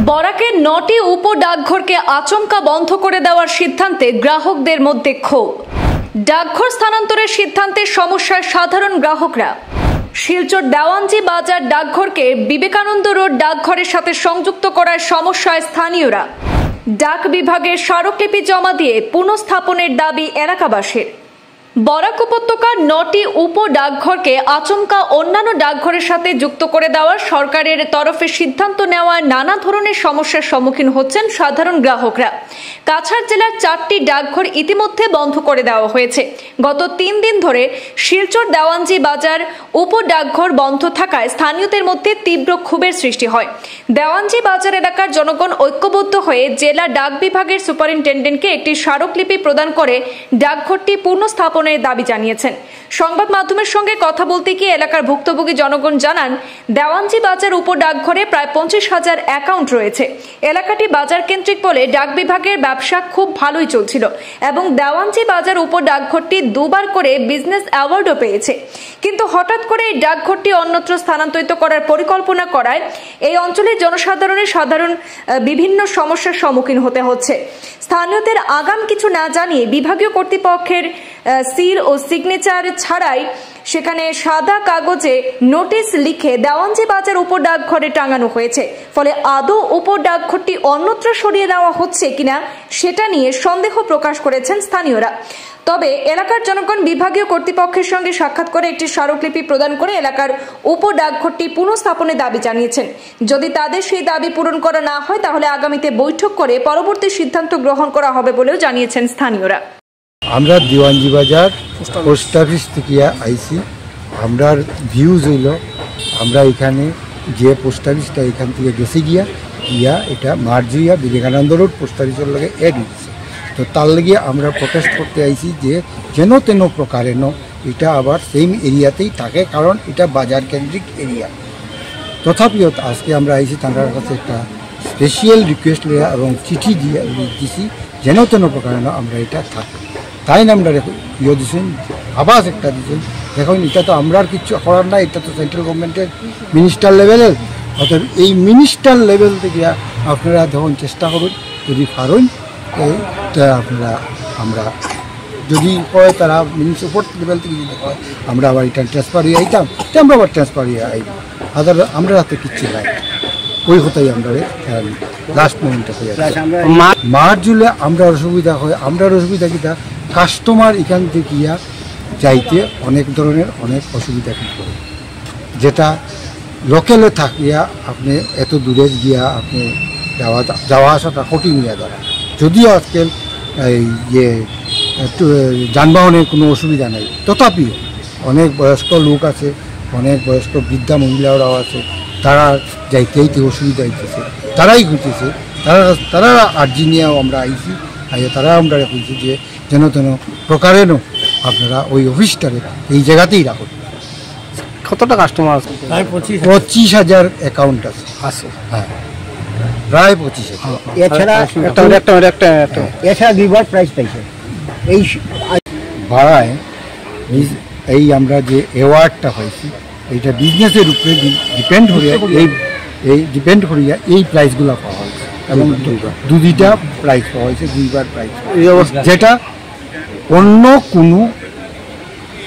বরাকের 9টি উপ ডাকঘরকে আচমকা বন্ধ করে দেওয়ার সিদ্ধান্তে গ্রাহকদের মধ্যে ক্ষোভ। ডাকঘর স্থানান্তরের সিদ্ধান্তে সমস্যায় সাধারণ গ্রাহকরা। শিলচর দেওয়ানজি বাজার ডাকঘরকে বিবেকানন্দ রোড ডাকঘরের সাথে সংযুক্ত করার সমস্যায় স্থানীয়রা। ডাক বিভাগের স্মারকলিপি জমা দিয়ে পুনঃস্থাপনের দাবি এলাকাবাসীর। বরাক উপত্যকার 9টি উপ ডাকঘরকে আচমকা অন্যান্য ডাকঘরের সাথে যুক্ত করে দেওয়ার সরকারের তরফে সিদ্ধান্ত নেওয়ায় নানা ধরনের সমস্যার সম্মুখীন হচ্ছেন সাধারণ গ্রাহকরা। কাছাড় জেলার 4টি ডাকঘর ইতিমধ্যে বন্ধ করে দেওয়া হয়েছে। গত 3 দিন ধরে শিলচর দেওয়ানজি বাজার উপ ডাকঘর বন্ধ থাকায় স্থানীয়দের মধ্যে তীব্র ক্ষোভের সৃষ্টি হয়। দেওয়ানজি বাজার এলাকার জনগণ ঐক্যবদ্ধ হয়ে জেলা ডাক বিভাগের সুপারিনটেন্ডেন্টকে একটি স্মারকলিপি প্রদান করে ডাকঘরটি পুনঃস্থাপনের দাবি জানিয়েছেন। সংবাদ মাধ্যমের সঙ্গে কথা বলতে গিয়ে এলাকার ভুক্তভোগী জনগণ জানান, দেওয়ানজি বাজার উপ ডাকঘরে প্রায় 25,000 অ্যাকাউন্ট রয়েছে। এলাকাটি বাজার কেন্দ্রিক বলে ডাক বিভাগের ব্যবসা খুব ভালোই চলছিল এবং দেওয়ানজি বাজার উপ ডাকঘরটি 2বার করে বিজনেস অ্যাওয়ার্ডও পেয়েছে। কিন্তু হঠাৎ করে এই ডাকঘরটি অন্যত্র স্থানান্তরিত করার পরিকল্পনা করায় এই অঞ্চলের জনসাধারণের বিভিন্ন সমস্যার সম্মুখীন হতে হচ্ছে। স্থানীয়দের আগাম কিছু না জানিয়ে বিভাগীয় কর্তৃপক্ষের সিল ও সিগনেচার ছাড়াই সেখানে সাদা কাগজে নোটিশ লিখে দেওয়ানজি বাজার উপ ডাকঘরে টাঙানো হয়েছে। ফলে আদৌ উপ ডাকঘরটি অন্যত্র সরিয়ে নেওয়া হচ্ছে কিনা সেটা নিয়ে সন্দেহ প্রকাশ করেছেন স্থানীয়রা। তবে এলাকার জনগণ বিভাগীয় কর্তৃপক্ষের সঙ্গে সাক্ষাৎ করে একটি স্মারকলিপি প্রদান করে এলাকার উপ ডাকঘরটি পুনঃস্থাপনের দাবি জানিয়েছেন। যদি তাদের সেই দাবি পূরণ করা না হয় তাহলে আগামীতে বৈঠক করে পরবর্তী সিদ্ধান্ত গ্রহণ করা হবে বলেও জানিয়েছেন স্থানীয়রা। আমরা দেওয়ানজি বাজার পোস্ট অফিস থেকে আইসি। আমরা ভিউজ হইল আমরা এখানে যে পোস্ট অফিসটা এখান থেকে গেছে গিয়া এটা মার্জ হইয়া বিবেকানন্দ রোড পোস্ট অফিসের লগে এড হয়েছে। তো তার লাগে আমরা প্রটেস্ট করতে আইছি যে যেন তেন প্রকারে এটা আবার সেম এরিয়াতেই থাকে, কারণ এটা বাজার কেন্দ্রিক এরিয়া। তথাপিও আজকে আমরা আইছি তাঁর কাছে একটা স্পেশাল রিকোয়েস্ট লইয়া এবং চিঠি দিয়ে দিছি যেন তেন প্রকারে আমরা এটা থাকি। তাই না আমরা দিয়েছেন, আবাস একটা দিয়েছেন। দেখুন এটা তো আমরা আর কিছু করার না, এটা তো সেন্ট্রাল গভর্নমেন্টের মিনিস্টার লেভেলের। অর্থাৎ এই মিনিস্টার লেভেল থেকে আপনারা যখন চেষ্টা করুন, যদি পারেন আমরা যদি হয় তারা উপর লেভেল থেকে যদি হয় আমরা আবার এটা ট্রান্সফার হয়ে আইতাম, তো আমরা আবার ট্রান্সফার হয়ে আইব। আমরা হাতে কিচ্ছু নাই, ওই কথাই আমরা লাস্ট মোমেন্টে হয়ে মার্চ জুলে আমরা অসুবিধা হয়। আমরা অসুবিধা কিনা কাস্টমার এখান থেকে যাইতে অনেক ধরনের অনেক অসুবিধা করে, যেটা লোকেলে থাকিয়া আপনি এত দূরে গিয়া আপনি যাওয়া আসাটা কঠিন হইয়া দাঁড়ায়। যদিও আজকাল এই যে যানবাহনের কোনো অসুবিধা নেই, তথাপিও অনেক বয়স্ক লোক আছে, অনেক বয়স্ক বৃদ্ধা মহিলারাও আছে, তারা যাইতে অসুবিধা হইতেছে, তারাই ঘুরতেছে। তারা আর্জি নিয়েও আমরা আইছি, তারা আমরা বলছি যে যেন তেন প্রকারেণ আপনারা ওই অফিসটারে এই জায়গাতেই রাখুন। কতটা কাস্টমার আছে? 25,000 অ্যাকাউন্ট আছে। হ্যাঁ, প্রায় 25,000। এছাড়া এছাড়া 2বার প্রাইস পাইছে এই ভাড়ায়। এই আমরা যে অ্যাওয়ার্ডটা পাইছি এইটা বিজনেসের উপরে ডিপেন্ড করিয়া এই প্রাইসগুলো পাওয়া হয়েছে এবং দুইটা প্রাইজ পাওয়া হয়েছে, 2বার প্রাইজ, যেটা অন্য কোনো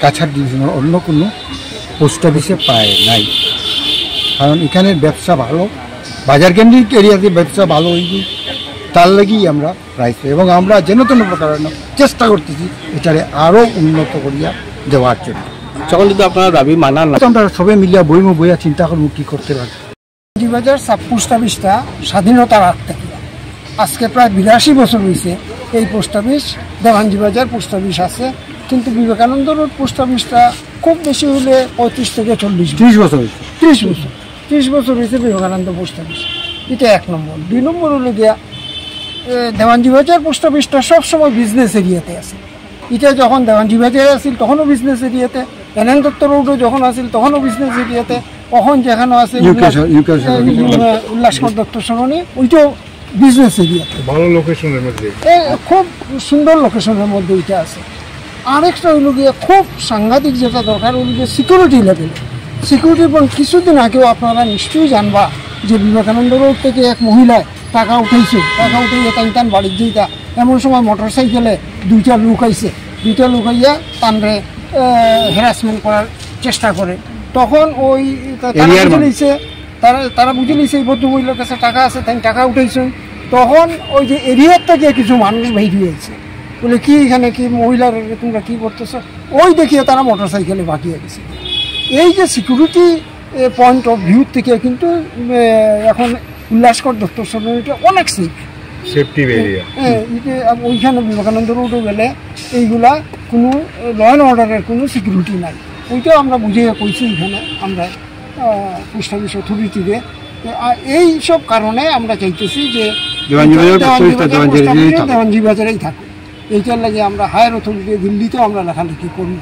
কাছাড় ডিভিশনের অন্য কোনো পোস্ট অফিসে পায় নাই। কারণ এখানের ব্যবসা ভালো, বাজার কেন্দ্রিক এরিয়াতে ব্যবসা ভালো হইবে, তার লাগেই আমরা প্রাইজ পাই এবং আমরা যেন তেন প্রকারের চেষ্টা করতেছি এটারে আরও উন্নত করিয়া দেওয়ার জন্য। সকল যদি আপনারা দাবি মানান না, আমরা সবাই মিলিয়া বইয়া চিন্তা করবো কী করতে পারি। বাজার সাব পোস্ট অফিসটা স্বাধীনতার আগ থেকে আজকে প্রায় 82 বছর হয়েছে এই পোস্ট অফিস দেওয়ানজি বাজার পোস্ট অফিস আছে, কিন্তু বিবেকানন্দ রোড পোস্ট অফিসটা খুব বেশি হলে 35 থেকে 40 বছর হয়েছে। 30 বছর হয়েছে বিবেকানন্দ পোস্ট অফিস। এটা 1 নম্বর। 2 নম্বর হলো গিয়া দেওয়ানজি বাজার পোস্ট অফিসটা সবসময় বিজনেস এরিয়াতে আছে। এটা যখন দেওয়ানজি বাজারে আসিল তখনও বিজনেস এরিয়াতে, এনএন দত্ত রোডও যখন আসিল তখনও বিজনেস এরিয়াতে, কখন যেখানে আছে উল্লাসকর দত্ত সরণি ওইটাও বিজনেস এরিয়াতে, ভালো লোকেশনের মধ্যে, খুব সুন্দর লোকেশনের মধ্যে ওইটা আছে। আরেকটা হইল গিয়ে খুব সাংঘাতিক যেটা দরকার হইল গিয়ে সিকিউরিটি লেভেল। সিকিউরিটি কিছুদিন আগেও আপনারা নিশ্চয়ই জানবা যে বিবেকানন্দ রোড থেকে এক মহিলায় টাকা উঠাইছে, টাকা উঠাইয়া টান বাড়ির যেটা এমন সময় মোটর সাইকেলে দুইটা লোক আইছে, দুইটা লোক আইয়া তানরে হ্যারাসমেন্ট করার চেষ্টা করে। তখন ওই তারা বুঝে নিয়েছে এই ভদ্র মহিলার কাছে টাকা আছে, তাই টাকা উঠাইছেন। তখন ওই যে এরিয়ার থেকে কিছু মানুষ বাইরে হয়েছে, বলে কি এখানে কি মহিলার তোমরা কী করতেছো, ওই দেখিয়ে তারা মোটর সাইকেলে বাকিয়ে গেছে। এই যে সিকিউরিটি পয়েন্ট অফ ভিউ থেকে কিন্তু এখন উল্লাসকর দত্তর এটা অনেক সেফটি এরিয়া। ওইখানে বিবেকানন্দ রোডে গেলে এইগুলা কোনো ল অ্যান্ড অর্ডারের কোনো সিকিউরিটি নাই। ওইটাও আমরা বুঝিয়ে কইছি এখানে আমরা পোস্ট অফিস অথরিটিতে। এই সব কারণে আমরা চাইতেছি যে দেওয়ানজি বাজারেই থাকুক। এইটার লাগে আমরা হায়ার অথরিটি দিল্লিতেও আমরা লেখালেখি করি।